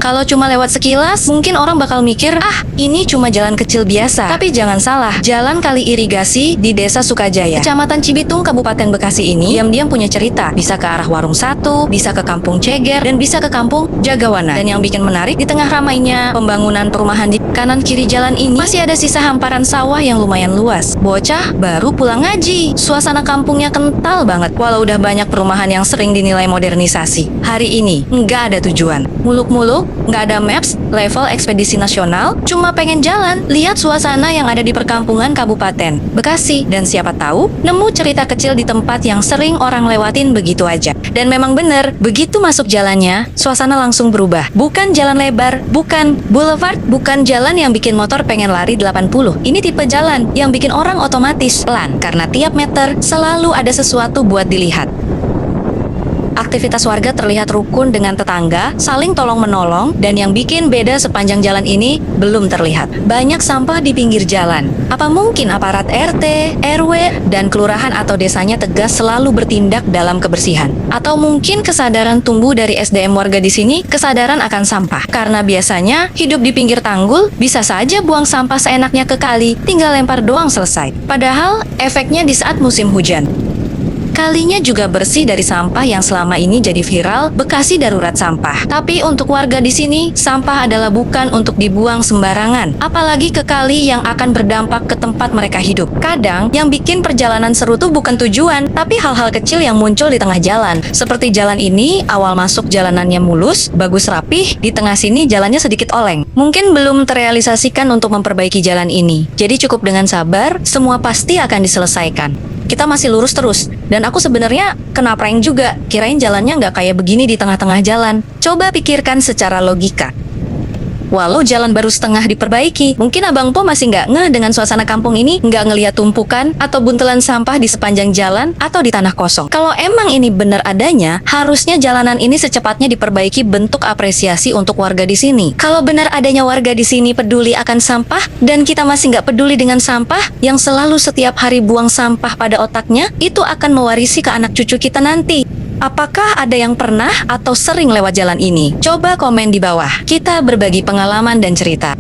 Kalau cuma lewat sekilas, mungkin orang bakal mikir, ah, ini cuma jalan kecil biasa. Tapi jangan salah, jalan kali irigasi di Desa Sukajaya, Kecamatan Cibitung, Kabupaten Bekasi ini diam-diam punya cerita. Bisa ke arah Warung 1, bisa ke Kampung Ceger, dan bisa ke Kampung Jagawana. Dan yang bikin menarik, di tengah ramainya pembangunan perumahan di kanan kiri jalan ini, masih ada sisa hamparan sawah yang lumayan luas. Bocah baru pulang ngaji. Suasana kampungnya kental banget. Walau udah banyak perumahan yang sering dinilai modernisasi, hari ini nggak ada tujuan. Muluk-muluk, nggak ada maps, level ekspedisi nasional, cuma pengen jalan, lihat suasana yang ada di perkampungan Kabupaten Bekasi. Dan siapa tahu, nemu cerita kecil di tempat yang sering orang lewatin begitu aja. Dan memang bener, begitu masuk jalannya, suasana langsung berubah. Bukan jalan lebar, bukan boulevard, bukan jalan yang bikin motor pengen lari 80. Ini tipe jalan yang bikin orang otomatis pelan, karena tiap meter selalu ada sesuatu buat dilihat. Aktivitas warga terlihat rukun dengan tetangga, saling tolong-menolong, dan yang bikin beda sepanjang jalan ini belum terlihat. Banyak sampah di pinggir jalan. Apa mungkin aparat RT, RW, dan kelurahan atau desanya tegas selalu bertindak dalam kebersihan? Atau mungkin kesadaran tumbuh dari SDM warga di sini, kesadaran akan sampah. Karena biasanya hidup di pinggir tanggul, bisa saja buang sampah seenaknya ke kali, tinggal lempar doang selesai. Padahal efeknya di saat musim hujan. Kalinya juga bersih dari sampah yang selama ini jadi viral, Bekasi darurat sampah. Tapi untuk warga di sini, sampah adalah bukan untuk dibuang sembarangan, apalagi ke kali yang akan berdampak ke tempat mereka hidup. Kadang, yang bikin perjalanan seru tuh bukan tujuan, tapi hal-hal kecil yang muncul di tengah jalan. Seperti jalan ini, awal masuk jalanannya mulus, bagus rapih, di tengah sini jalannya sedikit oleng. Mungkin belum terrealisasikan untuk memperbaiki jalan ini. Jadi cukup dengan sabar, semua pasti akan diselesaikan. Kita masih lurus terus, dan aku sebenarnya kena prank juga, kirain jalannya nggak kayak begini di tengah-tengah jalan. Coba pikirkan secara logika. Walau jalan baru setengah diperbaiki, mungkin Abang Po masih nggak ngeh dengan suasana kampung ini, nggak ngeliat tumpukan atau buntelan sampah di sepanjang jalan atau di tanah kosong. Kalau emang ini benar adanya, harusnya jalanan ini secepatnya diperbaiki bentuk apresiasi untuk warga di sini. Kalau benar adanya warga di sini peduli akan sampah, dan kita masih nggak peduli dengan sampah, yang selalu setiap hari buang sampah pada otaknya, itu akan mewarisi ke anak cucu kita nanti. Apakah ada yang pernah atau sering lewat jalan ini? Coba komen di bawah. Kita berbagi pengalaman dan cerita.